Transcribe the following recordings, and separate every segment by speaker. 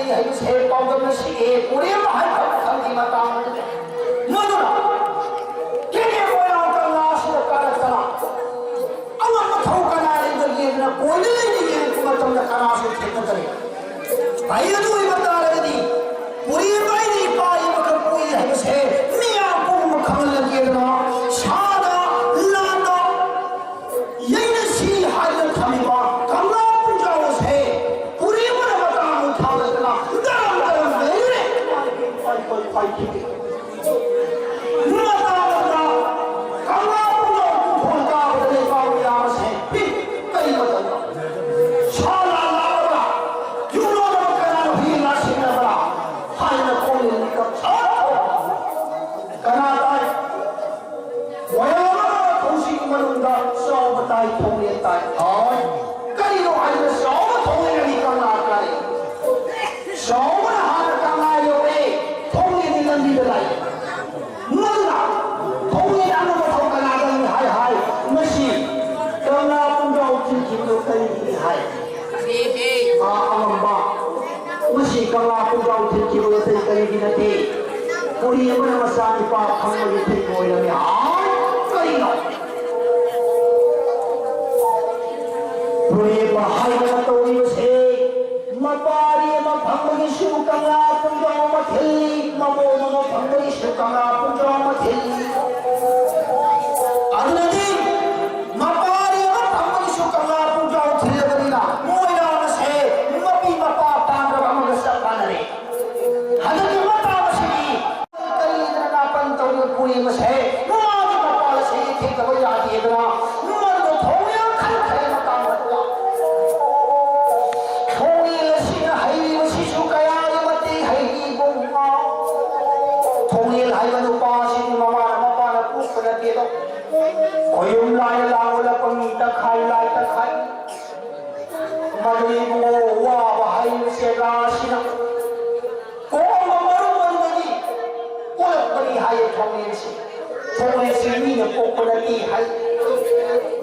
Speaker 1: ꯄꯨꯏ ꯍꯥꯏꯕꯁꯦ ꯄꯥꯎꯗꯝꯅ ꯁꯤꯒꯦ ꯄꯨꯔꯦꯝꯕ ꯍꯥꯏꯕ ꯈꯪꯗꯤ ꯃꯇꯥꯡꯗꯨꯗ ꯃꯗꯨꯅ ꯀꯦꯅꯦ ꯃꯣꯏꯔꯥꯡ ꯀꯪꯂꯥꯁꯤꯗ ꯀꯥꯔꯛꯇꯅ ꯑꯉꯝꯕ ꯊꯧ ꯀꯅꯥ ꯂꯩꯕꯒꯦꯗꯅ ꯀꯣꯏꯅ ꯂꯩꯅ ꯌꯦꯡꯉꯛꯄ ꯃꯇꯝꯗ ꯀꯅꯥꯁꯨ ꯊꯦꯡꯅꯗ꯭ꯔꯦ ꯑꯩꯅꯗꯨ ꯑꯣꯏꯕ ꯇꯥꯔꯒꯗꯤ ꯄꯨꯔꯦꯝꯕ ꯑꯩꯅ ꯏꯄꯥ ꯏꯃꯈꯛ ꯄꯨꯏ ꯍꯥꯏꯕꯁꯦ ꯃꯤꯌꯥꯝ ꯄꯨꯝꯕ ꯈꯪꯍꯜꯂꯒꯦꯗꯅ ꯁꯥꯗ ꯂꯥꯟꯗ ꯌꯩꯅ ꯁꯤ ꯍꯥꯏꯗꯅ ꯊꯝꯃꯤꯕ ꯀꯪꯂꯥ ꯄꯨꯡꯖꯥꯎ ꯑꯁꯦ ꯄꯨꯔꯦꯝꯕꯅ ꯃꯇꯥꯡ ꯊꯥꯗꯅ ꯗꯔꯝ ꯗꯔꯝ ꯂꯩꯔꯦ ꯄꯥꯏꯈꯤꯗꯦ ꯃꯇꯥꯡꯗ ꯀꯪꯂꯥ ꯄꯨꯡꯖꯥꯎ ꯄꯨꯡꯐꯣꯟ ꯀꯥꯕꯗ ꯂꯩꯕꯥꯛ ꯃꯌꯥꯝ ꯑꯁꯦ ꯄꯤꯛ ꯀꯔꯤ ꯃꯇꯝꯗ ꯁꯥ ꯂꯥꯟ ꯂꯥꯛꯑꯒ ꯌꯨꯝꯂꯣꯟꯅꯕ ꯀꯅꯥꯅ ꯍꯨꯏ ꯉꯥ ꯁꯤꯟꯅꯕ꯭ꯔꯥ ꯍꯥꯏꯅ ꯈꯣꯡꯅ ꯃꯤꯀꯞꯀꯅꯥ ꯇꯥꯏ ꯃꯌꯥꯝ ꯑꯃ ꯊꯧꯁꯤꯒꯤ ꯃꯅꯨꯡꯗ ꯆꯥꯎꯕ ꯇꯥꯏ ꯊꯣꯡꯂꯦꯟ ꯇꯥꯏ ꯀꯔꯤꯅꯣ ꯍꯥꯏꯕꯗ ꯆꯥꯎꯕ ꯊꯣꯡꯂꯦꯟꯒꯤ ꯀꯪꯂꯥ ꯀꯥꯔꯤ ꯆꯥꯎꯕꯅ ꯍꯥꯟꯅ ꯀꯪꯂꯥ ꯌꯧꯔꯦ ꯊꯣꯡꯂꯦꯟꯒꯤ ꯂꯝꯕꯤꯗ ꯂꯥꯛꯏ ꯃꯗꯨꯅ ꯊꯣꯡꯂꯦꯟ ꯑꯉꯝꯕ ꯊꯧ ꯀꯅꯥꯗꯅꯤ ꯍꯥꯏ ꯃꯁꯤ ꯀꯪꯂꯥ ꯄꯨꯡꯖꯥꯎ ꯊꯤꯟꯈꯤꯕꯗꯨ ꯀꯔꯤꯒꯤ ꯍꯥꯏ ꯑꯉꯝꯕ ꯃꯁꯤ ꯀꯪꯂꯥ ꯄꯨꯡꯖꯥꯎ ꯊꯤꯟꯈꯤꯕꯗꯨ ꯀꯔꯤꯒꯤ ꯅꯠꯇꯦ ꯄꯨꯔꯦꯝꯕꯅ ꯃꯆꯥꯅꯤꯄꯥ ꯐꯪꯕꯒꯤ ꯊꯤꯟꯕ ꯑꯣꯏꯔꯝꯃꯤ ꯀꯔꯤꯅꯣ ꯄꯨꯔꯦꯝꯕ ꯍꯥꯏꯗꯅ ꯇꯧꯔꯤꯕꯁꯦ ꯃꯄꯥꯔꯤ ꯑꯃ ꯐꯪꯕꯒꯤꯁꯨ ꯀꯪꯂꯥ ꯄꯨꯡꯖꯥꯎ ꯑꯃ ꯊꯤꯜꯂꯤ ꯃꯃꯣꯝ ꯑꯃ ꯐꯪꯕꯒꯤꯁꯨ ꯀꯪꯂꯥ ꯄꯨꯡꯖꯥꯎ ꯑꯃ ꯊꯤꯜꯂꯤ ꯑꯗꯨꯅꯗꯤ ꯃꯄꯥꯔꯤ ꯑꯃ ꯐꯪꯕꯒꯤꯁꯨ ꯀꯪꯂꯥ ꯄꯨꯡꯖꯥꯎ ꯊꯤꯜꯂꯕꯅꯤ나 ꯃꯣꯏꯔꯥꯡ ꯑꯁꯦ ꯃꯄꯤ ꯃꯄꯥ ꯄꯥꯟꯗ꯭ꯔꯕ ꯑꯃꯒ ꯆꯞ ꯃꯥꯟꯅꯔꯦ ꯍꯟꯗꯛꯀꯤ ꯃꯇꯥꯡ ꯑꯁꯤꯗꯤ ꯀꯔꯤꯗꯅ ꯅꯥꯄꯟ ꯇꯧꯔꯤꯕ ꯄꯨꯔꯦꯝꯕꯁꯦ ꯃꯃꯥꯒꯤ ꯃꯄꯥ ꯑꯁꯤ ꯊꯦꯡꯅꯕ ꯌꯥꯗꯦꯗꯅ ꯃꯗꯨ ꯊꯣꯡꯂꯦꯟ ꯈꯟꯈ꯭ꯔꯦ ꯃꯇꯥꯡ ꯑꯗꯨꯗ ꯊꯣꯡꯂꯦꯟ ꯑꯁꯤꯅ ꯍꯩꯔꯤꯕꯁꯤꯁꯨ ꯀꯌꯥꯒꯤ ꯃꯇꯤꯛ ꯍꯩꯔꯤꯕꯨꯡꯉꯣ ꯊꯣꯡꯂꯦꯟ ꯍꯥꯏꯕ ꯅꯨꯄꯥ ꯑꯁꯤꯗꯤ ꯃꯄꯥꯅ ꯄꯣꯛꯄ ꯅꯠꯇꯦꯗꯣ ꯈꯣꯏꯌꯨꯝ ꯂꯥꯏꯅ ꯂꯥꯡꯂꯛꯄ ꯃꯤ ꯇꯪꯈꯥꯏ ꯂꯥꯏ ꯇꯪꯈꯥꯏ ꯃꯗꯨ ꯏꯕꯨꯡꯉꯣ ꯋꯥꯕ ꯍꯩꯕꯁꯦ ꯔꯥꯁꯤꯅ ꯀꯣꯝꯕ ꯃꯔꯨ ꯑꯗꯨꯗꯒꯤ ꯄꯣꯛꯂꯛꯄꯅꯤ ꯍꯥꯏꯌꯦ ꯊꯣꯡꯂꯦꯟꯁꯤ ꯊꯣꯡꯂꯦꯟꯁꯤ ꯃꯤꯅ ꯄꯣꯛꯄ ꯅꯠꯇꯦ ꯍꯥꯏ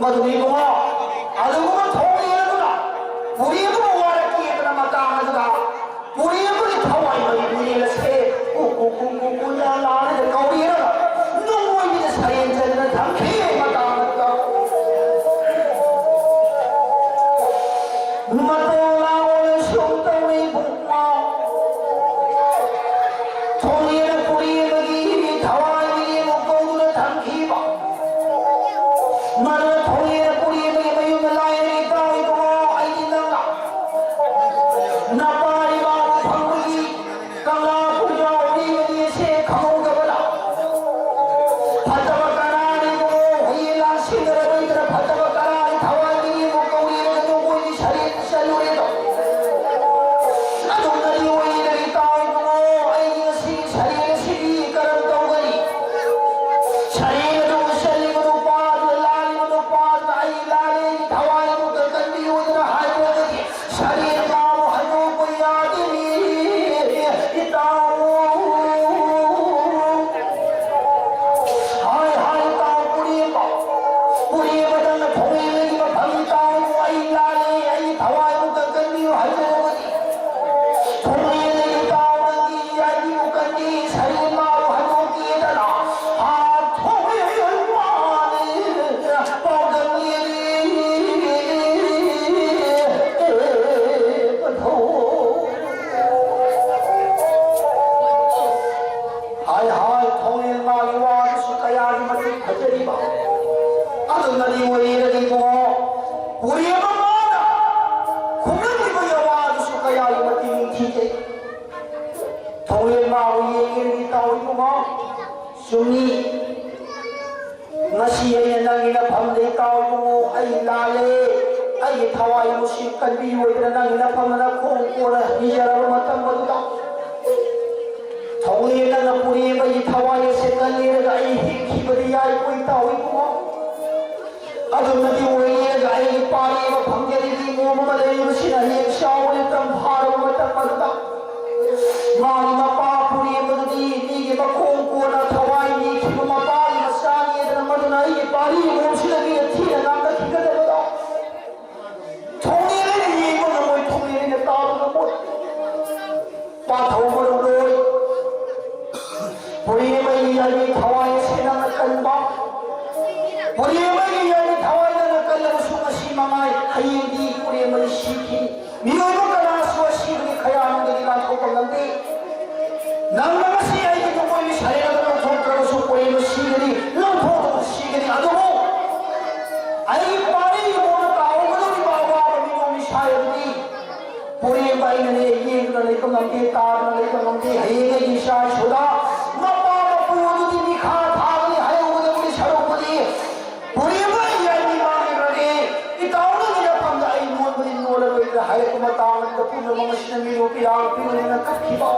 Speaker 1: ꯃꯗꯨ ꯏꯕꯨꯡꯉꯣ ꯑꯗꯨꯒꯨꯝꯕ ꯊꯣꯡꯂꯦꯟ ꯑꯗꯨꯅ ꯄꯨꯔꯦꯝꯕ ꯋꯥꯔꯛꯀꯦꯗꯅ ꯃꯇꯥꯡ ꯑꯗꯨꯗ ꯄꯨꯔꯦꯝꯕꯒꯤ ꯊꯋꯥꯏ ꯃꯔꯤ ꯄꯨꯔꯦꯟ ꯑꯁꯦ ꯀꯨꯀꯨ ꯂꯥꯅ ꯀꯧꯔꯦꯔꯒ ꯅꯣꯡꯃꯣꯏꯕꯤꯗ ꯁꯔꯦꯟ ꯆꯟꯗꯅ ꯊꯝꯈꯤ ꯃꯇꯥꯡ ꯑꯗꯨꯗ ꯃꯇꯣ ꯂꯥꯎꯅ ꯁꯨꯝ ꯇꯧꯔꯤ ꯕꯨꯡꯉꯣ ꯊꯣꯡꯂꯦꯟ ꯄꯨꯔꯦꯝꯕꯒꯤ ꯊꯋꯥꯏ ꯃꯤꯔꯦꯝ ꯀꯧꯗꯨꯅ ꯊꯝꯈꯤꯕ ꯃꯗꯨ ꯊꯣꯡꯂꯦꯟ ꯄꯨꯔꯦꯝꯕꯒꯤ ꯃꯌꯨꯝꯗ ꯂꯥꯏꯔꯦ ꯏꯇꯥꯎ ꯏꯕꯨꯡꯉꯣ ꯑꯩꯗꯤ ꯅꯪꯅ ꯅꯄꯥꯔꯤꯕ ꯐꯪꯕꯒꯤ ꯀꯪꯂꯥ ꯄꯨꯡꯖꯥꯎ ꯎꯔꯤꯕꯅꯤ ꯑꯁꯦ ꯈꯪꯍꯧꯗꯕꯗ ꯐꯠꯇꯕ ꯀꯅꯥꯅꯤ ꯏꯕꯨꯡꯉꯣ ꯍꯌꯦꯡ ꯂꯥꯟꯁꯤꯟꯅꯔꯣꯏꯗꯅ ꯐꯠꯇꯕ ꯀꯅꯥꯅꯤ ꯊꯋꯥꯏ ꯃꯤꯔꯦꯝ ꯀꯧꯔꯦꯔꯒ ꯅꯣꯡꯃꯣꯏꯒꯤ ꯁꯔꯦꯟ ꯆꯜꯂꯨꯔꯦꯗꯣ ꯑꯗꯨꯝꯅꯗꯤ ꯑꯣꯏꯔꯦ ꯏꯇꯥꯎ ꯏꯕꯨꯡꯉꯣ ꯑꯩꯒꯤ ꯉꯁꯤꯒꯤ ꯁꯔꯦꯟ ꯑꯁꯤꯗꯤ ꯀꯔꯝ ꯇꯧꯒꯅꯤ ꯁꯔꯦꯟ ꯑꯗꯨ ꯆꯜꯂꯤꯕ ꯅꯨꯄꯥꯗꯨꯗ ꯂꯥꯜꯂꯤꯕ ꯅꯨꯄꯥꯗꯨꯅ ꯑꯩ ꯂꯥꯜꯂꯦ ꯑꯩꯒꯤ ꯊꯋꯥꯏ ꯑꯃꯨꯛꯇ ꯀꯟꯕꯤꯌꯨꯗꯅ ꯍꯥꯏꯕꯗꯒꯤ ꯁꯔꯦꯟ ꯃꯥꯕꯨ ꯍꯟꯗꯣꯛꯄ ꯌꯥꯗꯦꯅꯤ ꯏꯇꯥꯎ ꯍꯥꯏ ꯏꯇꯥꯎ ꯄꯨꯔꯦꯝꯕꯗꯪꯅ ꯊꯣꯡꯂꯦꯟꯒꯤ ꯃꯐꯝ ꯏꯇꯥꯎ ꯑꯩ ꯂꯥꯜꯂꯦ ꯑꯩꯒꯤ ꯊꯋꯥꯏ ꯑꯃꯨꯛꯇ ꯀꯟꯕꯤꯌꯨ ꯍꯥꯏꯖꯔꯕꯅꯤ ꯊꯣꯡꯂꯦꯟ ꯏꯇꯥꯎ ꯅꯪꯒꯤ ꯑꯩꯒꯤꯕꯨ ꯀꯟꯕꯤ ꯁꯔꯦꯟ ꯃꯥꯕꯨ ꯍꯟꯗꯣꯛꯀꯦꯗꯅ ꯊꯣꯡꯂꯦꯟ ꯃꯥꯅꯤ ꯄꯥꯎꯗꯝꯅꯤ ꯍꯥꯏ ꯊꯣꯡꯂꯦꯟ ꯃꯥꯒꯤ ꯋꯥꯗꯨꯁꯨ ꯀꯌꯥꯒꯤ ꯃꯇꯤꯛ ꯐꯖꯔꯤꯕ ꯑꯗꯨꯅꯗꯤ ꯑꯣꯏꯔꯒ ꯏꯕꯨꯡꯉꯣ ꯄꯨꯔꯦꯝꯕ ꯃꯥꯅ ꯈꯨꯝꯂꯛꯂꯤꯕ ꯋꯥꯗꯨꯁꯨ ꯀꯌꯥꯒꯤ ꯃꯇꯤꯛ ꯅꯤꯡꯊꯤꯖꯩ ꯊꯣꯡꯂꯦꯟ ꯃꯥꯕꯨ ꯌꯦꯡꯒꯦꯅ ꯏꯇꯥꯎ ꯏꯕꯨꯡꯉꯣ ꯆꯨꯝꯃꯤ ꯉꯁꯤ ꯑꯩꯅ ꯅꯪꯒꯤ ꯅꯐꯝꯗ ꯏꯇꯥꯎ ꯏꯕꯨꯡꯉꯣ ꯑꯩ ꯂꯥꯜꯂꯦ ꯑꯩꯒꯤ ꯊꯋꯥꯏ ꯅꯨꯡꯁꯤ ꯀꯟꯕꯤꯌꯣꯏꯗꯅ ꯅꯪꯒꯤ ꯅꯐꯝꯗ ꯈꯣꯡ ꯀꯣꯟꯅ ꯅꯤꯖꯔꯕ ꯃꯇꯝ ꯑꯗꯨꯗ ꯊꯣꯡꯂꯦꯟ ꯅꯪꯅ ꯄꯨꯔꯦꯝꯕꯒꯤ ꯊꯋꯥꯏ ꯑꯁꯦ ꯀꯜꯂꯦꯔꯒ ꯑꯩ ꯍꯤꯡꯈꯤꯕꯗꯤ ꯌꯥꯏꯀꯣ ꯏꯇꯥꯎ ꯏꯕꯨꯡꯉꯣ ꯑꯗꯨꯅꯗꯤ ꯑꯣꯏꯔꯒ ꯑꯩꯒꯤ ꯄꯥꯔꯦꯕ ꯐꯪꯖꯔꯤꯕꯤ ꯅꯣꯡ ꯑꯃ ꯂꯩꯔꯤꯕꯁꯤꯅ ꯍꯌꯦꯡ ꯆꯥꯎꯕ ꯃꯇꯝ ꯐꯥꯔꯕ ꯃꯇꯝ ꯑꯗꯨꯗ ꯃꯥꯒꯤ ꯃꯄꯥ ꯄꯨꯔꯦꯝꯕꯗꯨꯗꯤ ꯃꯤꯒꯤ ꯃꯈꯣꯡ ꯀꯣꯟꯅ ꯊꯋꯥꯏ ꯅꯤꯈꯤꯕ ꯃꯄꯥꯒꯤ ꯃꯆꯥꯅꯤꯗꯅ ꯃꯗꯨꯅ ꯑꯩꯒꯤ ꯄꯥꯔꯤ ꯃꯣꯝꯁꯤꯗ ꯃꯤꯅ ꯊꯤꯅ ꯉꯥꯡꯅꯈꯤꯒꯗꯕꯗꯣ ꯊꯣꯡꯂꯦꯟ ꯑꯩꯅ ꯌꯦꯡꯕ ꯉꯝꯃꯣꯏ ꯊꯣꯡꯂꯦꯟ ꯑꯩꯅ ꯇꯥꯕ ꯉꯝꯃꯣꯏ पाथौमरुरोय पुरीमई यानी थवाई सेना कलबा पुरीमई यानी थवाई ना कलब सुमसी मंगाई हयेंदी पुरीमई सीखी मियोइबो कला सुसी के खयाम के दिला को लंबे नंगमसी आई के कोई सारे लो थोक सु पुरीमई सीगरी लो थोक सीगरी अदो आई पारी मोन काओ गदो बाबा मियो मिसायदी पुरीमई ने ये ने को लंबे तार ने को लंबे हयेगे दिशा सुदा मपा मपुदु दी निखा थागली हय उदे पुरी छरो पुरी पुरीमई यानी मांगे रगे इताउन ने पंगा आई मोन पुरी नोल रे हय को मतान को पुन ममशन मी रूपी आल पिन ने कखी बा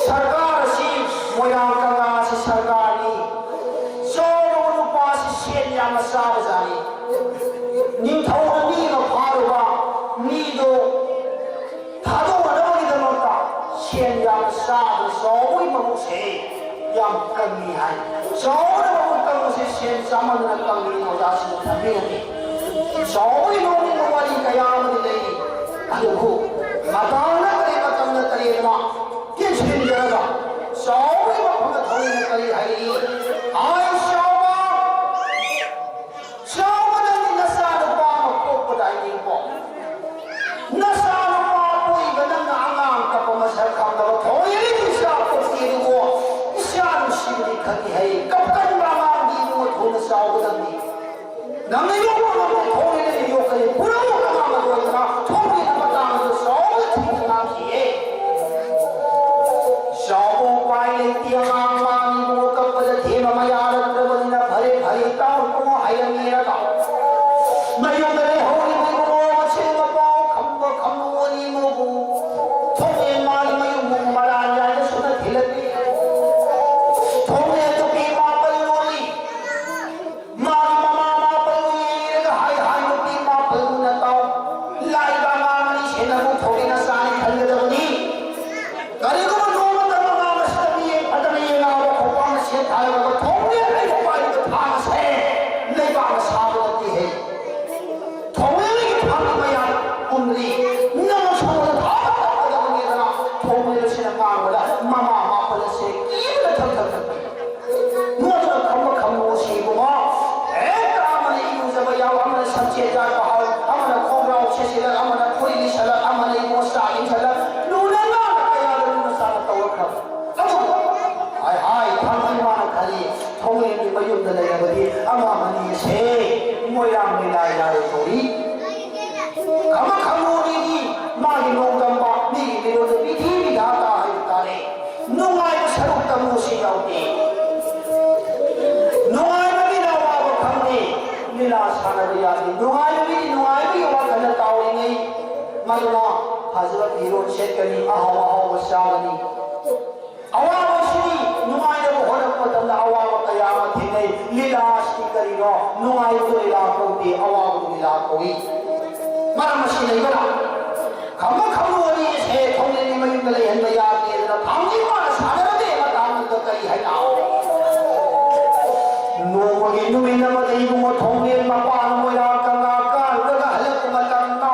Speaker 1: सरकारसी मोयां कंगासी सरकारी सोनो नुपासी सेनिया मसाब जानी निंथौ नी नो फारुवा नीदो थादो वनोगी दमता सेनिया मसाब सोई ममुसे याम कमी है सोनो ममुसे सेन सामन कमी नो जासी थबेनी सोई नोनी नोवाली कयाम दिले अदुगु मताना करे मतमना करेमा किछिन जरगा सोई मफम थोई करी है आय शोबा शोबा नंदी नसा रुपा को पदाई को नसा रुपा कोई गदन आंगां कप मसर खांदा थोई दिशा को तीरगो इशान शिवली खती है कब कन बामा दी वो थोन सावदंदी नमे यो को थोई ने यो करे पुरो का को इतना थोई न पता न सोई थी ना किए शोबो पाई तिया मां वो कप थे मया रत्न भरे भरे ताऊ को हाय मेरा का मयो मेरे होली मयो मछे पाओ खम्ब खम्बोनी मोगु थोए माल मयो मुंग मरा जाए सुन खिलती थोए तो पी मां पलोली मां मामा पलोली हाय हाय पी मां पलोना ताऊ लाई बाबा मनी छेना को थोड़ी ना सानी खल दवनी करे को नो मत मामा मस्तबी पटनी ना वो खोपा में से थाए वो थोड़े नहीं पाई तो भाग से नहीं बाग सावती है थोड़े की भाग में यार उमरी न छोड़ भाग दवनी ना थोड़े से ना वाला मामा मापल से की न थक थक नो तो खम खम वो सी वो ए काम नहीं यूज बया हमने सच्चे जा पाओ हमने खोरा से हमने कोई सल हमने वो साइन सल नूने ना या न सा तो खब हाय हाय थांगी मान खाली थोड़े की मयुद्ध ले बदी अमा मनी से मोया मिला यार थोड़ी खम खमोनी की मागी नोगंबा नी विरोध विधि विधाता है तारे नुआई सरुक तमोसी जाऊती नुआई में ना वाव खंदे मिला सानरिया की नुआई भी वा गलत तावरी नहीं मरुना हजरत हीरो शेकनी आहो आहो वसागनी अवाव श्री नुआई को होरक पतंदा अवाव कयामत थी नहीं लीलाश की करीरो नुआई को लीला कोती अवाव को लीला कोई मरम सी नहीं बना खम खमोनी से थोड़े नि मयुंग ले हन या के ना थांगी मा सानर दे मताम तो कई है ना नो मगे नुमी न मदई मो थोंगे मपान मोया कंगा का लगा हलक मतंगा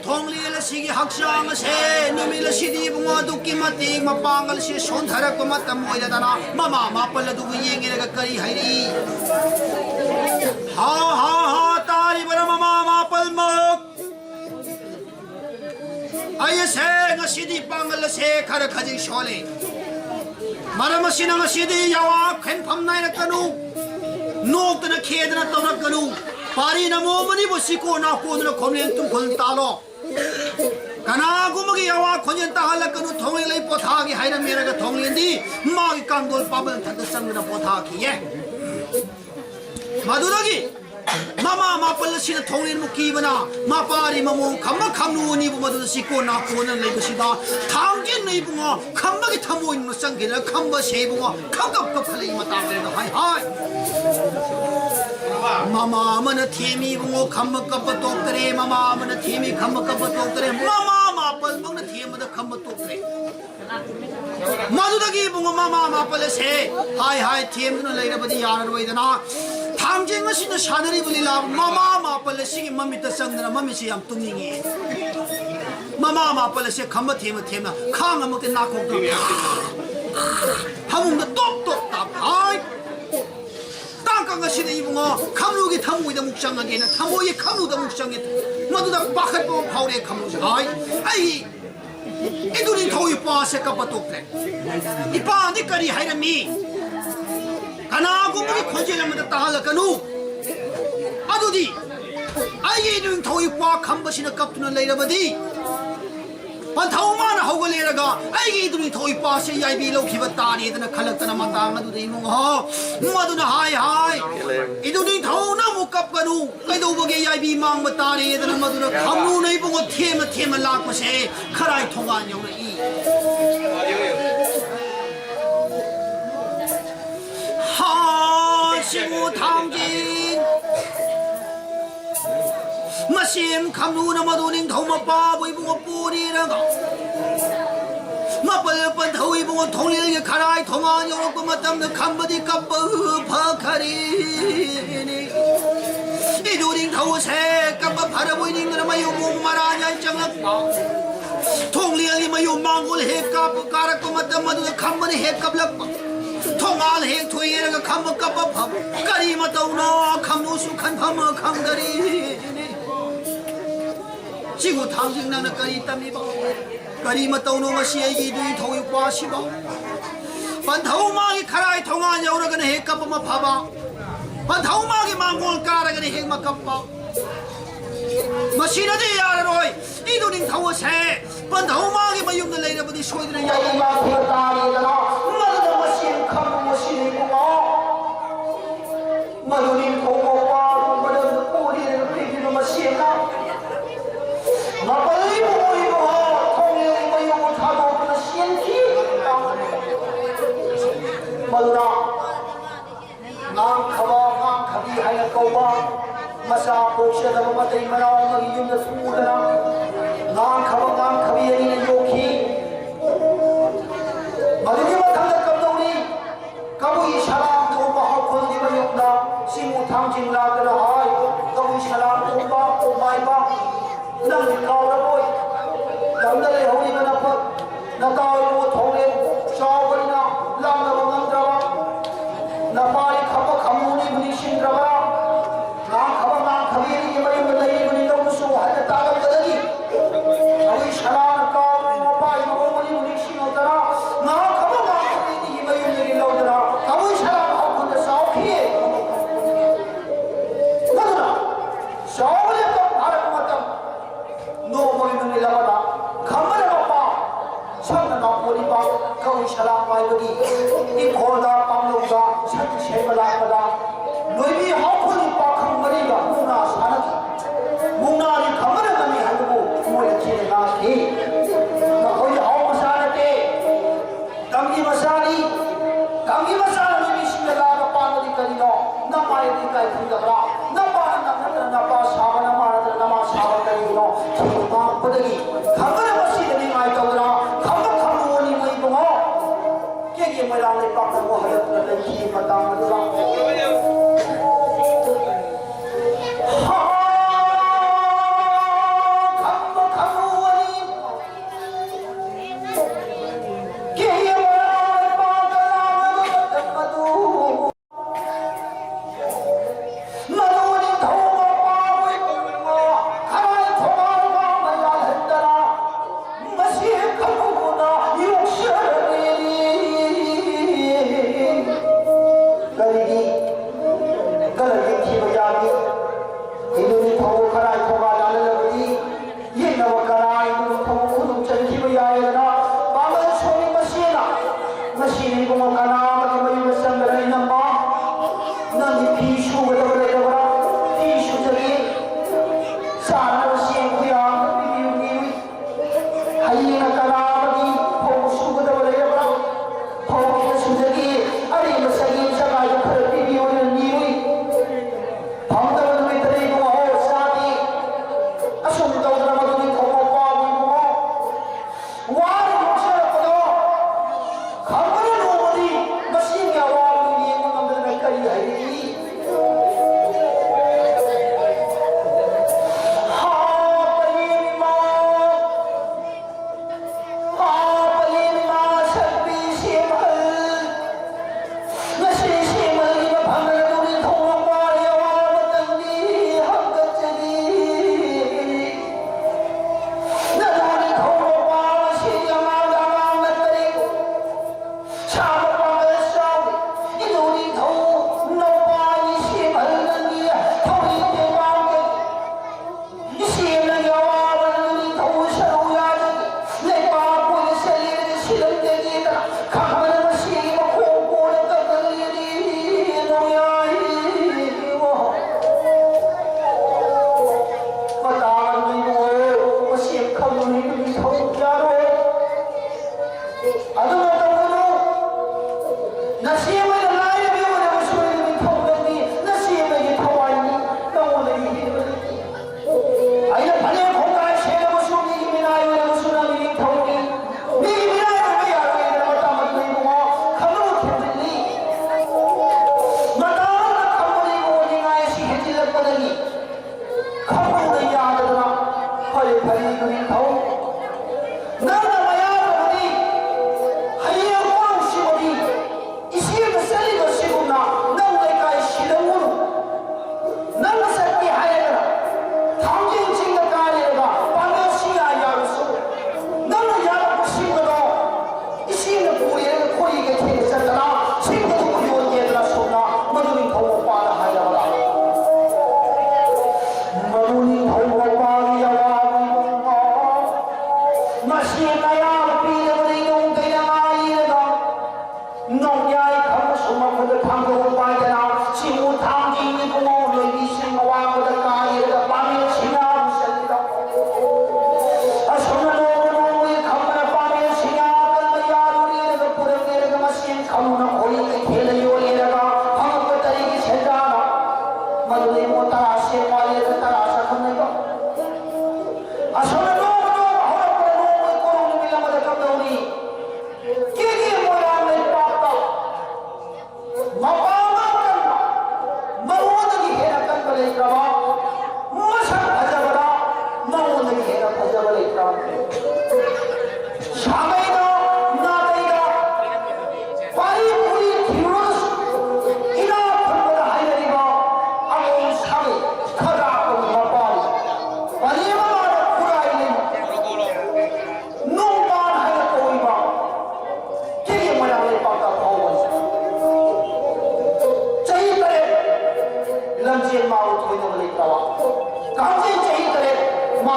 Speaker 1: थोंगली लसीगी हक्सांग से नुमी लसीदी बुंगा दुकी मती मपांगल से सोंधरक मतम मोय दना ममा मापल दु येंगे ग करी हैरी हा हा हा तारी बर ममा मापल मक आये से ngसीदी पांगल से खर खजी शोले मरम सिना ngसीदी यावा खेनफम नाय रकनु नोक न खेदना तोरकनु पारी नमो मनि बसिको ना कोन खोमलेन तुम खोल तालो कना गुमगी यावा खोजन ताहलकनु थोंगे लई पोथागी हायना मेरगा थोंगलेंदी मागी कांगोल पाबल थक संगना पोथाकी ये मधुरगी मामा मापल सिना थोंगलेन मुकी बना मापारी ममो खम खमनुनी बु मधुर सिको ना कोन लई बसिदा थांगे नहीं बुंगा खमबगी थमोय न संगिना खमब सेबुंगा खकप कप खलई मता ले हाय हाय मामा मन थेमी बुंगो खम कप तोकरे मामा मन थेमी खम कप तोकरे मामा मापल मंग थेम द खम तोकरे मधुदगी बुंगो मामा मापल से हाय हाय थेम न लेर बदी यार रोइदना थांजे ngसिन सानरी बुलिला मामा मापल सिगी मम्मी त संगना मम्मी से हम तुमिंगे मामा मापल से खम थेम थेम खांग अमक नाखो हम द टॉप टॉप ताप हाय तांकांगसिन इबुंगो खमनुगी थमुइद मुक्चंगे न थमोय खमनुद मुक्चंगे मधुदा पाखटपो फावरे खमनु हाय आई इदुनी थोई पासे कपतोक्रे इपादी करी हायरमी कनागुमगी खोजेलमद ताहलकनु अदुदी आइगे इदुनी थोई पा खंबसिन कपतुन लेरबदी पंथौमान हौगलेरगा आइगे इदुनी थोई पासे याइबी लौखिब तारीदन खलक्तन मतांग अदुदी मुंगो मदुना हाय हाय इदुनी थौना मुकपगनु कैदौबगे याइबी मांग तारीदन मदुना खमनु नै बुंगो थेम थेम लापसे खराय थोंगान यौना ई ꯊꯥꯡꯖꯤꯟ ꯃꯁꯦꯝ ꯈꯝꯅꯨꯅ ꯃꯗꯨ ꯅꯤꯡꯊꯧ ꯃꯄꯥꯕꯨ ꯏꯕꯨꯡꯉꯣ ꯄꯨꯔꯤꯔꯒ ꯃꯄꯜ ꯄꯟꯊꯧ ꯏꯕꯨꯡꯉꯣ ꯊꯣꯡꯂꯦꯜꯒꯤ ꯈꯔꯥꯏ ꯊꯣꯡꯉꯥꯟ ꯌꯧꯔꯛꯄ ꯃꯇꯝꯗ ꯈꯝꯕꯗꯤ ꯀꯞꯄ ꯐꯈꯔꯤꯅꯤ 이두 닝타우세 깜빡 바라보이 닝그나 마요 목마라냐 장락파 통리얼이 마요 망골 핵갑 까락고 맞다 마두가 칸번에 핵갑락파 통알 핵 토이에라가 칸번 깝빠 팝 까리 맞다우나 칸누수 칸파마 칸다리 지구 탕징나는 까리 있답니다 까리 맞다우노 마시에 이두이 토이 과시바 반타우마이 카라이 통한 여우라가는 핵갑마 파바 반타우마기 망골 까라가니 핵막갑바 마시나지 야라로이 이도닝 타워세 반타우마기 마용들 레이라버디 소이드는 야이마 그다리잖아 마르다 마신 칸부 마시니구나 마루님 고고와 마르다 꼬리를 그리기는 마시나 마빨리 보이고 통일이 마용을 타고 그는 시엔티 마루다 ngang khawa ngang khabi haya kauba masa poksha da matai marao magi yum da sudana ngang khabi ani na yokhi madini mathang da kabdori kabu isharam to ba khol di mayukna simu thangjing la da hai kabu isharam to ba ko mai ba nang kaw ra boy dam da le hori na pat na kaw mo thore shawari na lam da ngam da na pari khapa khamuni buni shindraba na khaba na khabiri yamari mulai buni lo su hada tagal gadagi awi sharan ka mo pai mo buni buni shinodara na khaba na khabiri yamari mulai lo dara awi sharan ha khud saukhi nadra shawle ka bharat matam no buni buni labada khamara bapa chang na puri ba kawi sharan pai bagi ni khoda pamloga 산 쉐발라마다 너희 하코니 빠캉머리가 무나 사나기 무나리 가마르가니 하고 모야치에 나기 나 거기 하오마사나게 담기 마사니 미신다가 빠노디까지도 나마에디까지 분다라 나마는 나파 사바나 마라들 나마 사바까지도 기도가 버득이 가마르마시더니 마이터더라 감독하무니 뭐이봉어 깨게 뭐라는 빠꾸고 하였던 이 마땅하더라 감독하무니 깨게 뭐라는 빠꾸고 마두니 더우가 빠고 있고 가라이 통하루가 말라 했더라 마시에 감독보다 욕설이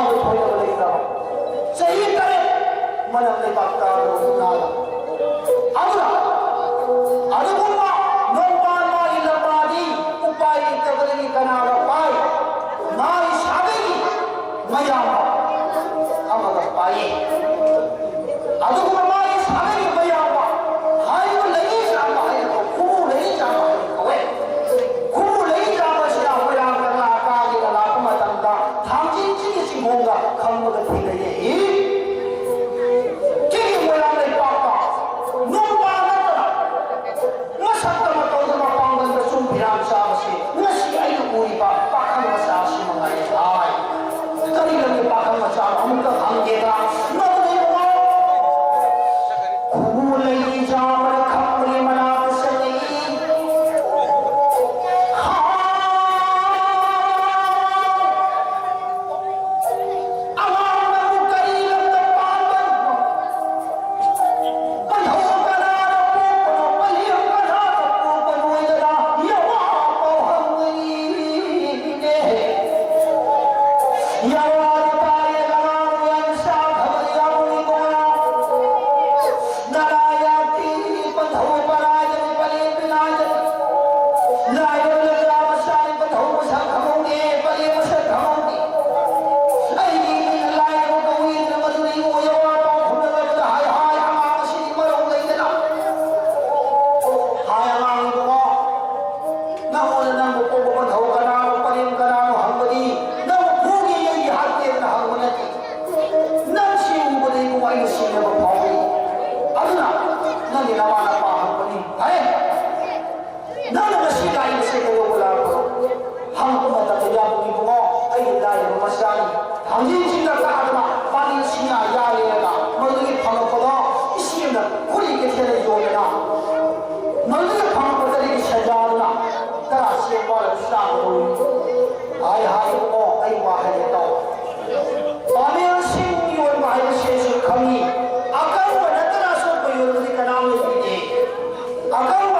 Speaker 1: ꯋꯥꯕ ꯊꯣꯏꯅꯕ ꯂꯩꯇꯕ ꯆꯍꯤ 3 ꯃꯅꯝ ꯂꯩꯕꯥꯛꯇ ꯅꯥꯕ ꯑꯗꯨꯅ ꯑꯗꯨꯒꯨꯝꯕ ꯅꯣꯡꯄꯥꯟ ꯃꯥꯒꯤ ꯂꯝꯕꯥꯗꯤ ꯎꯄꯥꯏ ꯂꯩꯇꯕꯗꯒꯤ ꯀꯅꯥꯒ ꯄꯥꯏ ꯃꯥꯒꯤ ꯁꯥꯒꯩꯒꯤ ꯃꯌꯥꯝꯕ ꯑꯃꯒ ꯄꯥꯏꯌꯦ ꯑꯗꯨꯒꯨꯝꯕ ꯃꯥꯒꯤ ꯁꯥꯒꯩꯒꯤ ꯃꯌꯥꯝꯕ ꯍꯥꯏꯔꯤꯕ ꯂꯩ ꯆꯥꯝꯕ ꯍꯥꯏꯔꯤꯕ ꯈꯨꯃꯨ ꯂꯩ ꯆꯥꯝꯕ ꯍꯥꯏꯕ ꯀꯧꯋꯦ ꯈꯨꯃꯨ ꯂꯩ ꯆꯥꯝꯕꯁꯤꯅ ꯃꯣꯏꯔꯥꯡ ꯀꯪꯂꯥ ꯀꯥꯒꯦꯅ ꯂꯥꯛꯄ ꯃꯇꯝꯗ ꯊꯥꯡꯖꯤꯡ ꯆꯤꯡꯒꯤ ꯆꯤꯡꯈꯣꯡꯗ ꯈꯪꯕꯗ ꯊꯦꯡꯅꯩꯌꯦ ꯆꯤꯡꯒꯤ ꯃꯣꯏꯔꯥꯡ ꯂꯩꯄꯥꯛꯇ ꯅꯣꯡꯄꯥꯟ ꯅꯠꯇꯅ ꯃꯁꯛꯇ ꯃꯇꯧꯗ ꯃꯄꯥꯡꯒꯜꯗ ꯁꯨꯝ ꯐꯤꯔꯥꯟ ꯆꯥꯕꯁꯤ ꯉꯁꯤ ꯑꯩꯅ ꯎꯔꯤꯕ ꯄꯥꯈꯪ ꯃꯆꯥꯁꯤ ꯃꯉꯥꯏ ꯍꯥꯏ ꯀꯔꯤ ꯂꯝꯒꯤ ꯄꯥꯈꯪ ꯃꯆꯥ ꯑꯃꯨꯛꯇ ꯍꯪꯒꯦꯗ ꯈꯨꯃꯨ ꯂꯩ ꯆꯥꯝꯕꯗ ꯈꯪꯕꯒꯤ ꯃꯅꯥꯛꯇ ꯆꯠꯂꯛꯏ ꯑꯉꯥꯡꯅꯕꯨ ꯀꯔꯤ ꯂꯝꯗ ꯄꯥꯟꯕꯅꯣ ꯄꯟꯊꯧ ꯀꯅꯥꯅ ꯄꯣꯛꯄꯅꯣ ꯄꯜꯂꯤꯌꯝ ꯀꯅꯥꯅ ꯄꯣꯛꯄꯅꯣ ꯍꯥꯏꯗꯅ ꯌꯥꯋꯥ ꯄꯥꯎ ꯍꯪꯒꯅꯤꯅꯦ ꯌꯥꯋꯥꯗ ꯇꯥꯔꯦ ꯑꯉꯥꯡ ꯌꯥꯝ ꯁꯥꯈꯕ ꯌꯥꯎꯏꯀꯣ 나라야 띠뻔 더우바라야 빨리 끝나야 나이를 라마사니 뻔 더우사 가몽게 빨리 마사 가몽게 아이니 라이로 더우이는 마두리 오여와 봄나가보다 하이 아마시 말하고 있잖아 하야망이고 나오는 난 보고 뻔 더우가 나고 빨리 가나고 한 거니 나 보기 얘기할 때는 하고 나지 난 시운 거니 이거 와이는 시는 거 보고 aduna nani nawana pa hampani hai nana masika ini seko wala ko hampa ta ya bu ko ai dai no masani 당진 진짜 따라가 빨리 신야 야예가 너희들이 방어보다 이시면 우리 이게 되는 요예나 너희들이 방어보다 이게 세자나 따라 시험을 시작하고 아이 하이고 아이 와해도 밤에 신기원 마이 세수 강이 아까 Akan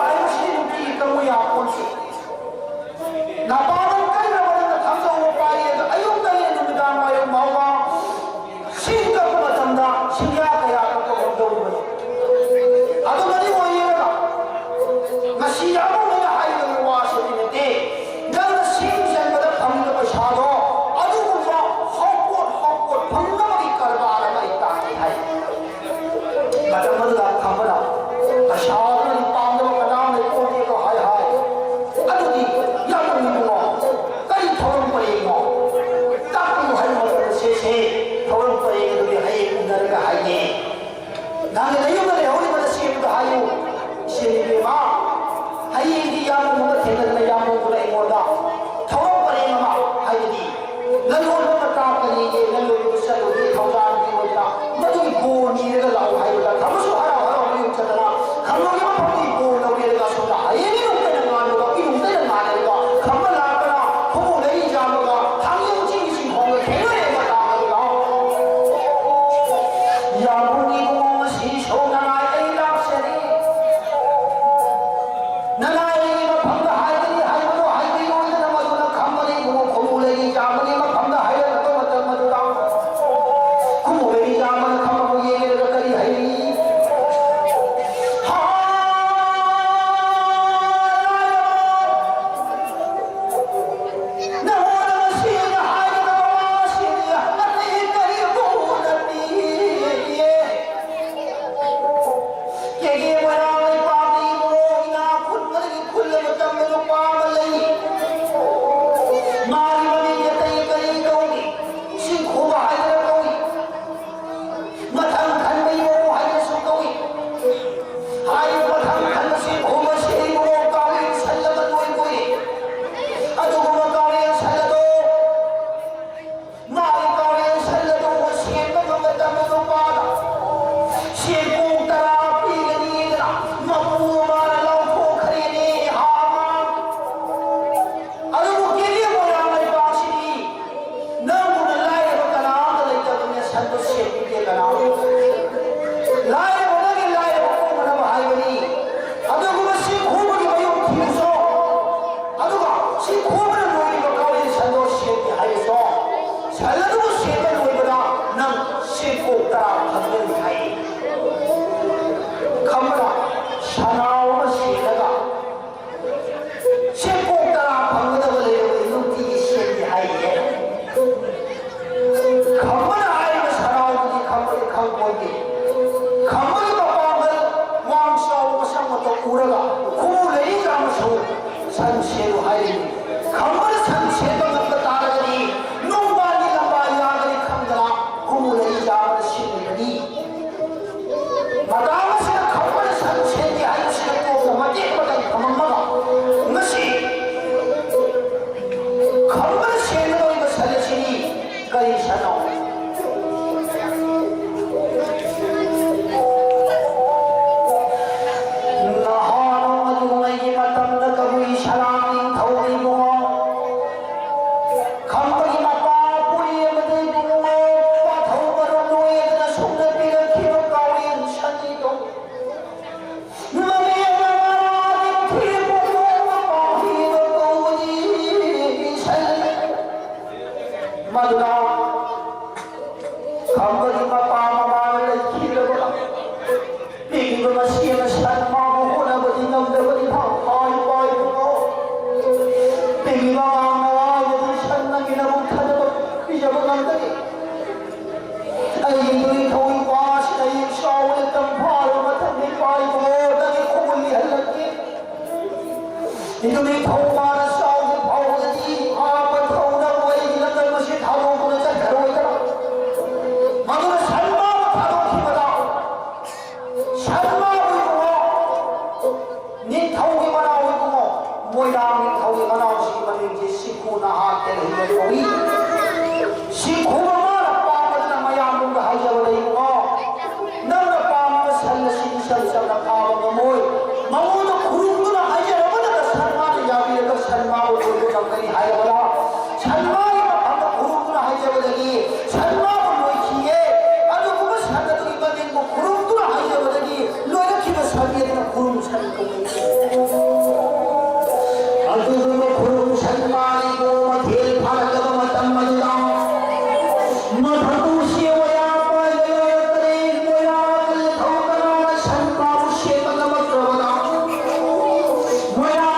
Speaker 1: 사나우가 시내가 신곡따라 방긋하고 눈띠기 시행이 하이에 강물을 알고 사나우기 강물이 강물이 강물이 먹방을 왕싸우고 상것도 우러가 고래이 장수 산세로 하이니 강물이 산세도 먹고 따르니 농반이가 마이아들이 강자라 고래이 장수 시내니 마다하시는 강물이 산세니 하이시는 고구마 띠거든 가만마가 것이 강물이 세는 이거 살려시니 가이샤노 이놈이 통화를 싸우기 바오더니 아빠 타오다고 얘기를 할 것이 다도구는 잘 다루어있더라 마누라 삶하고 다도기마다 삶하고 있고 니 타오기만 하고 있고 뭐이랑 니 타오기만 나오시기만 이제 식구나 하때는 이거이 식구만 빠버리나 마야문가 하자고 있고 너가 빠면 살려시니 살려시나 빠면 뭐이 마모도 구름구나 하자고 살마고 돌고 장난이 하여보라 살마이가 방금 구름구나 하자보더니 살마고 뭐이기에 아주 그거 산다도 이만된 뭐 구름구나 하자보더니 너희가 기도 살기에는 구름 살고 아주 그거 구름 살마이고 뭐 대를 바라려고 뭐 땀마디다 뭐 다도 시에워야 빠져였더니 뭐야 그 더욱더나 살마고 시에다가 막 들어보다 뭐야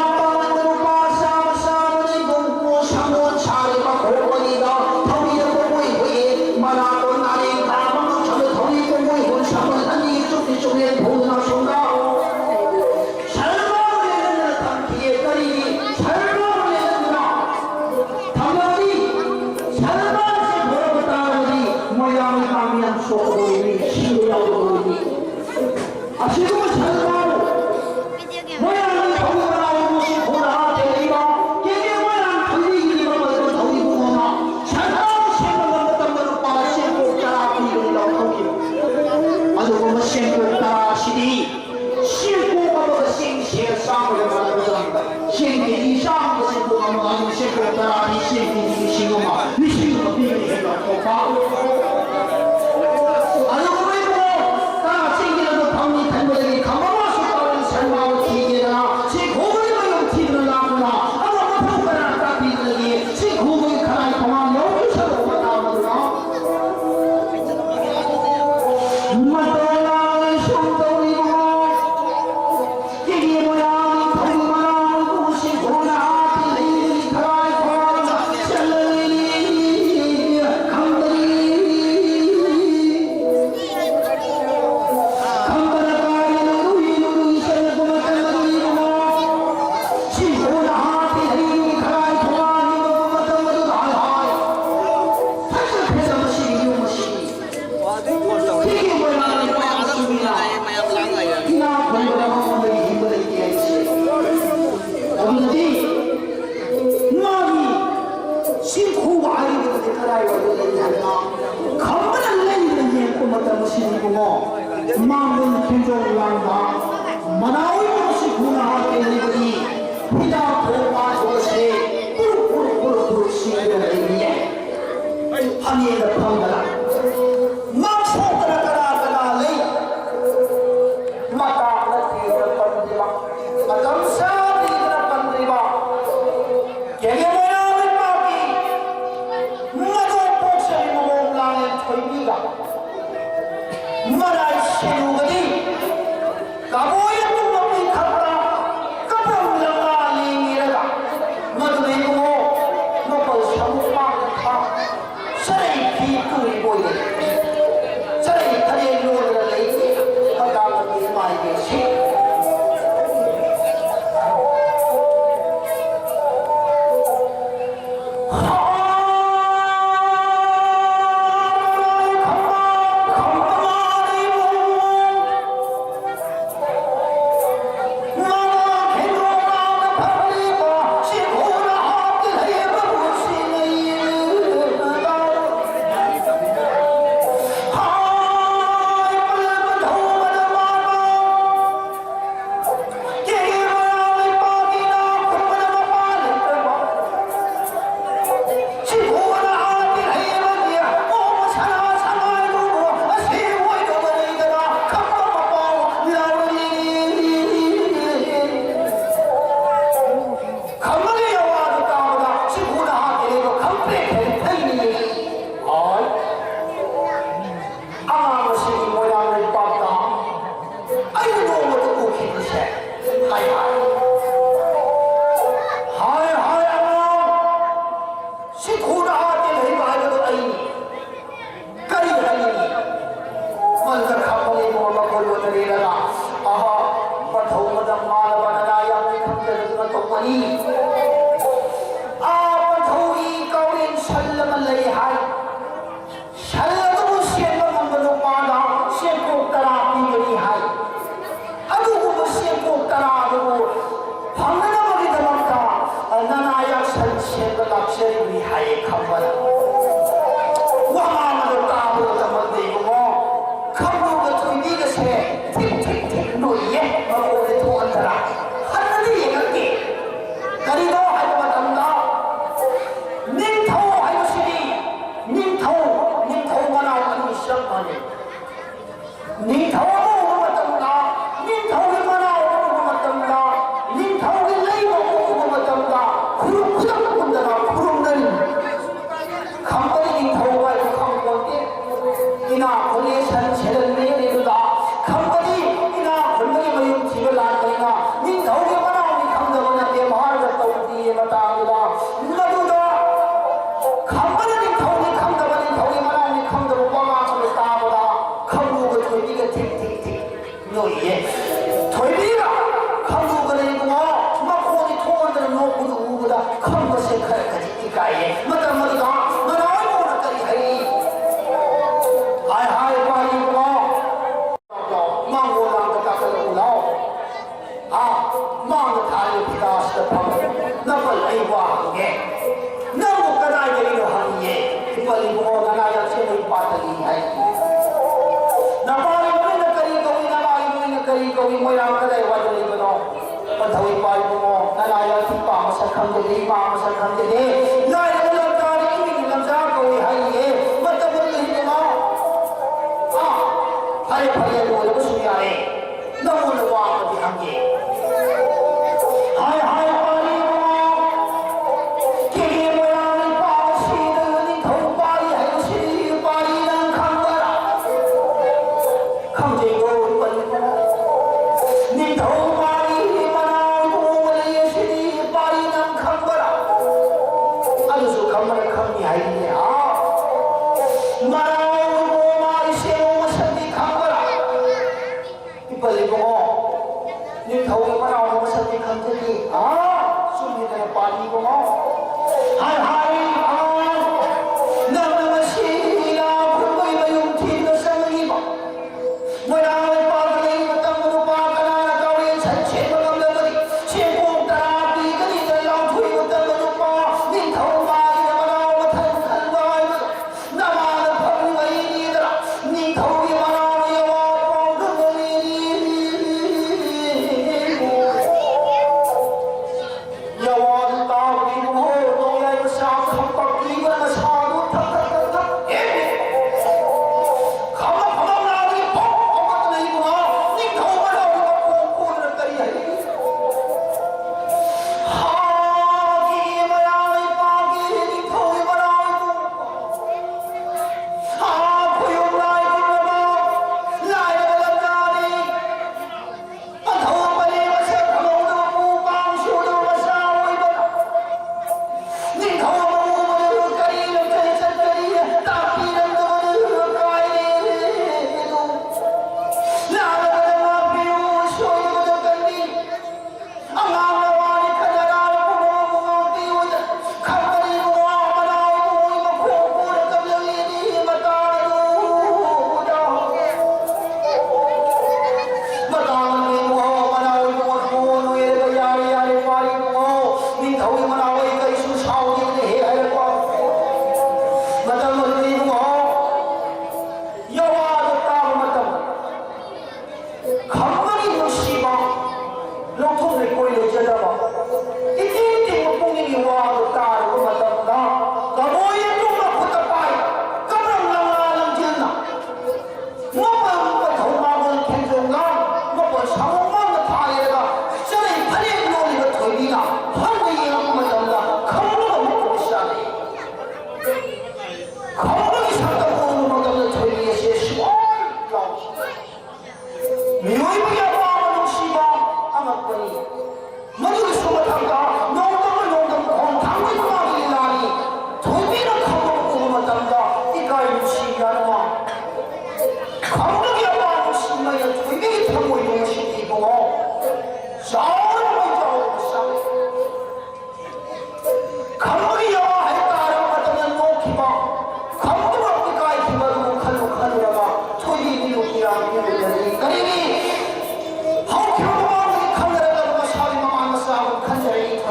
Speaker 1: 마음은 개종왕다 만화의 것이 구나하게 되니 피다 도마 조세 뿌르뿌르뿌르 시에되니 하니에다 판다라 막소따라따라따라 레이 마따라 티에다 판디바 마tam사 티에다 판디바 개개모야의 마기 마도 복사리 모공랑의 토이비가 마라이 세우거니 가보야 뚱먹 마이 계시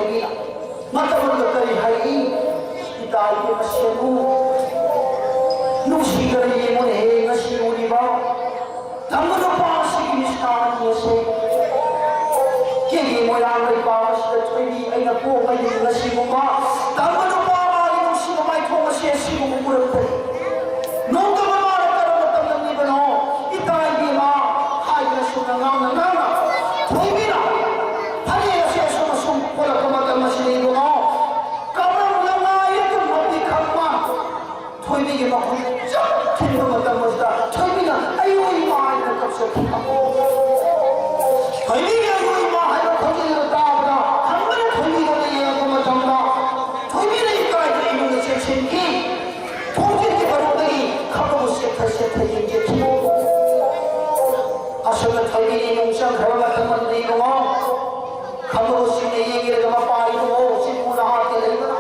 Speaker 1: ꯊꯣꯏꯕꯤꯅ ꯃꯇꯝꯗ ꯀꯔꯤ ꯍꯥꯏꯔꯤ ꯏꯇꯥꯒꯤ ꯃꯁꯦꯟꯕꯨ ꯅꯨꯡꯁꯤꯗꯅ ꯌꯦꯡꯉꯨꯅꯦꯍꯦ ꯉꯁꯤ ꯎꯔꯤꯕ ꯊꯝꯕ ꯅꯨꯄꯥ ꯑꯁꯤꯒꯤ ꯃꯤꯁꯅꯥꯅꯤ ꯑꯁꯦ ꯀꯦꯒꯤ ꯃꯣꯏꯔꯥꯡ ꯂꯩꯕꯥꯛ ꯑꯁꯤꯗ ꯊꯣꯏꯕꯤ ꯑꯩꯅ ꯄꯣꯛꯄꯒꯤ ꯉꯁꯤꯒꯨꯝꯕ ꯊꯝꯕ ꯅꯨꯄꯥ ꯃꯥꯒꯤ ꯅꯨꯡꯁꯤꯕ ꯃꯥꯏꯊꯣꯡ ꯑꯁꯤ ꯑꯁꯤꯒꯨꯝꯕ ꯎꯔꯛꯇꯦ ꯅꯣꯡꯇꯕ ꯃꯥꯅ ꯀꯔꯝꯕ ꯇꯝꯂꯝꯂꯤꯕꯅꯣ ꯏꯇꯥꯒꯤ ꯃꯥ ꯍꯥꯏꯗꯅ ꯁꯨꯝꯅ ꯉꯥꯡꯅ ꯉꯥꯡꯅ ꯊꯣꯏꯕꯤꯅ ꯐꯅꯦꯛ ꯑꯁꯤ ꯑꯁꯨꯝ ꯑꯁꯨꯝ ꯄꯣꯂꯛꯄ ꯃꯇꯝ ꯑꯁꯤꯗ ꯏꯕꯨꯡꯉꯣ ꯀꯔꯝꯅ ꯉꯥꯏꯔꯒ ꯃꯄꯤ ꯈꯪꯕ ꯊꯣꯏꯕꯤꯒꯤ ꯃꯈꯣꯡ ꯆꯞ ꯊꯤꯟꯕ ꯃꯇꯝ ꯑꯁꯤꯗ ꯊꯣꯏꯕꯤꯅ ꯑꯩꯌꯣ ꯏꯃꯥ ꯍꯥꯏꯗꯅ ꯀꯞꯆꯈꯤꯕ ꯊꯣꯏꯕꯤꯒꯤ ꯑꯩꯌꯣ ꯏꯃꯥ ꯍꯥꯏꯕ ꯈꯣꯟꯖꯦꯜꯗꯨ ꯇꯥꯕꯗ ꯍꯟꯕꯅ ꯊꯣꯏꯕꯤꯒꯅ ꯌꯦꯡꯉꯛꯄ ꯃꯇꯝꯗ ꯊꯣꯏꯕꯤꯅ ꯏꯀꯥꯏꯗꯅ ꯏꯃꯨꯡꯗ ꯆꯦꯟꯁꯤꯟꯈꯤ ꯊꯣꯡꯖꯤꯟꯒꯤ ꯃꯔꯨꯞꯇꯒꯤ ꯈꯞꯄꯕꯨ ꯁꯦꯠꯊ ꯁꯦꯠꯊ ꯌꯦꯡꯖꯈꯤ ꯑꯁꯨꯝꯅ ꯊꯣꯏꯕꯤꯒꯤ ꯏꯃꯨꯡ ꯆꯪꯈ꯭ꯔꯕ ꯃꯇꯝ ꯑꯗꯨꯗ ꯏꯕꯨꯡꯉꯣ ꯈꯞꯄꯕꯨ ꯁꯤꯡꯅ ꯌꯦꯡꯉꯦꯔꯒ ꯃꯄꯥ ꯏꯕꯨꯡꯉꯣ ꯆꯤꯡꯃꯨꯅ ꯍꯥꯠꯇꯦ ꯂꯩꯕꯅ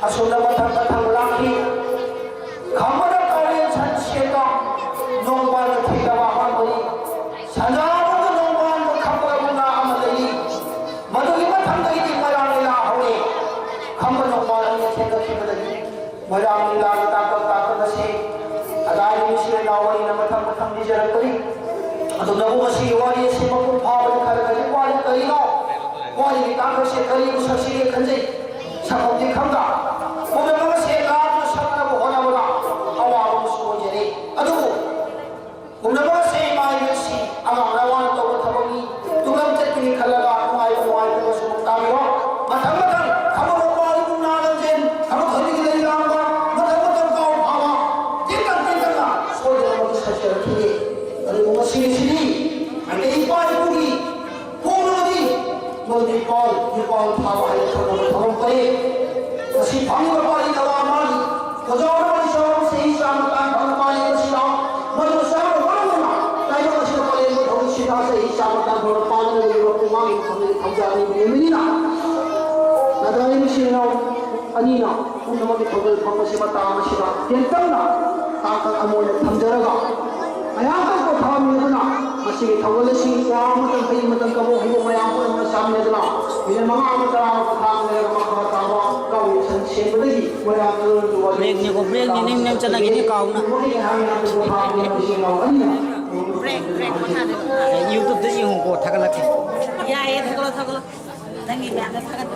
Speaker 1: ꯑꯁꯨꯝꯅ ꯃꯊꯪ ꯃꯊꯪ ꯂꯥꯛꯈꯤ ꯈꯝꯕꯅ ꯀꯥꯎꯔꯦꯟ ꯁꯟ ꯁꯦꯠꯄ ꯅꯣꯡꯃꯥꯟꯅ ꯊꯦꯡꯅꯕ ꯑꯍꯥꯟꯕꯅꯤ ꯁꯟꯖꯥꯕꯨꯡꯗ ꯅꯣꯡꯃꯥꯟꯕ ꯈꯝꯕꯒ ꯃꯨꯛꯅꯥ ꯑꯃ ꯂꯩ ꯃꯗꯨꯒꯤ ꯃꯊꯪꯗꯒꯤꯗꯤ ꯃꯣꯏꯔꯥꯡ ꯂꯤꯂꯥ ꯍꯧꯔꯦ ꯈꯝꯕ ꯅꯣꯡꯃꯥꯟ ꯑꯅꯤ ꯊꯦꯡꯅꯈꯤꯕꯗꯒꯤ ꯃꯣꯏꯔꯥꯡ ꯂꯤꯂꯥꯒꯤ ꯇꯥꯡꯀꯛ ꯑꯁꯤ ꯑꯗꯥꯏꯒꯤ ꯃꯤꯁꯤꯅ ꯋꯥꯔꯤꯅ ꯃꯊꯪ ꯃꯊꯪ ꯂꯤꯖꯔꯛꯄꯅꯤ ꯑꯗꯨꯅꯕꯨ ꯃꯁꯤꯒꯤ ꯋꯥꯔꯤ ꯑꯁꯤ ꯃꯄꯨꯡ ꯐꯥꯕꯗꯤ ꯈꯔ ꯋꯥꯔꯤ ꯀꯔꯤꯅꯣ ꯋꯥꯔꯤꯒꯤ ꯇꯥꯡꯀꯛꯁꯦ ꯀꯔꯤꯕꯨ ꯁꯛꯁꯤꯒꯦ ꯈꯟꯖꯩ ꯁꯛꯐꯝꯗꯤ ꯈꯪꯗ ꯄꯨꯝꯅꯃꯛ ꯑꯁꯤ ꯂꯥꯞꯅ ꯁꯛꯅꯕ ꯍꯣꯠꯅꯕꯗ ꯑꯋꯥꯕ ꯑꯃꯁꯨ ꯑꯣꯏꯖꯔꯤ ꯑꯗꯨꯕꯨ ꯄꯨꯝꯅꯃꯛ ꯑꯁꯤ ꯏꯃꯥꯏꯕꯁꯤ ꯑꯉꯥꯡ ꯑꯋꯥꯅ ꯇꯧꯕ ꯊꯕꯛꯅꯤ ꯇꯨꯡꯂꯝ ꯆꯠꯀꯅꯤ ꯈꯜꯂꯒ ꯅꯨꯡꯉꯥꯏꯕꯁꯨ ꯇꯥꯕꯤꯔꯣ ꯃꯊꯪ ꯃꯊꯪ ꯊꯕꯛ ꯃꯄꯥꯒꯤ ꯃꯨꯛꯅꯥ ꯂꯝꯖꯦꯟ ꯊꯕꯛ ꯈꯨꯗꯤꯡꯒꯤ ꯂꯩꯔꯥꯡꯕ ꯃꯊꯪ ꯃꯊꯪ ꯀꯥꯎ ꯐꯥꯕ ꯇꯦꯟꯇꯛꯅ ꯁꯣꯏꯗꯅꯃꯛꯀꯤ ꯁꯛꯆꯔꯛꯈꯤꯅꯤ ꯑꯗꯨꯕꯨ ꯉꯁꯤꯒꯤꯁꯤꯗꯤ ꯑꯩꯒꯤ ꯏꯄꯥ ꯏꯄꯨꯒꯤ ꯍꯣꯡꯂꯕꯗꯤ ꯃꯗꯨꯗꯤ ꯏꯄꯥꯜ ꯊꯥꯕ ꯍꯥꯏꯅ ꯈꯪꯅꯕ ꯊꯕꯛ ꯐꯩ ꯉꯁꯤ ꯐꯪꯂꯤꯕ ꯄꯥꯔꯤ ꯊꯕꯛ ꯑꯃꯒꯤ ꯈꯣꯖꯥꯎꯔꯕ ꯏꯁꯣꯔ ꯆꯍꯤ ꯆꯥꯝꯃ ꯇꯥꯡ ꯐꯪꯕ ꯄꯥꯔꯤ ꯑꯁꯤꯗ ꯃꯗꯨ ꯆꯥꯕ ꯃꯔꯝꯅ ꯇꯥꯏꯕꯪ ꯑꯁꯤꯗ ꯄꯂꯦꯟꯕ ꯊꯧꯔꯤ ꯁꯤꯗ ꯆꯍꯤ ꯆꯥꯝꯃ ꯇꯥꯡ ꯐꯪꯕ ꯄꯥꯟꯗꯅ ꯂꯩꯕ ꯄꯨꯡꯃꯥꯒꯤ ꯃꯐꯝꯗꯒꯤ ꯊꯧꯖꯥꯅꯤ ꯃꯤꯑꯣꯏꯕꯅꯤꯅ ꯅꯠꯇ꯭ꯔꯒ ꯃꯤꯁꯤꯡꯅ ꯑꯅꯤꯅ ꯄꯨꯝꯅꯃꯛꯀꯤ ꯊꯧꯒꯜ ꯐꯪꯕꯁꯤ ꯃꯇꯥꯡ ꯑꯁꯤꯗ ꯇꯦꯟꯇꯛꯅ ꯇꯥꯡꯀꯛ ꯑꯃ ꯑꯣꯏꯅ ꯊꯝꯖꯔꯒ ꯃꯌꯥꯝ ꯄꯣꯊꯥꯃꯤꯗꯨꯅ ꯃꯁꯤꯒꯤ ꯊꯧꯒꯜ ꯑꯁꯤ ꯋꯥ ꯑꯃꯇꯪ ꯍꯩ ꯑꯃꯇꯪ ꯀꯕꯣꯛ ꯍꯩꯕꯣꯛ ꯃꯌꯥꯝ ꯄꯨꯝꯅꯃꯛ ꯆꯥꯃꯤꯟꯅꯗꯨꯅ ꯃꯤꯅꯤꯠ 5 ꯑꯃ 10 ꯑꯃ ꯄꯣꯊꯥꯃꯤꯟꯅꯔꯒ ꯃꯈꯥ ꯇꯥꯕ ꯀꯥꯎꯏ ꯁꯟ ꯁꯦꯝꯕꯗꯒꯤ ꯃꯣꯏꯔꯥꯡ
Speaker 2: ब्रेक नहीं nem चला gini kau na YouTube tu yung ko thakal ke
Speaker 3: ya thakal nangi ba thakal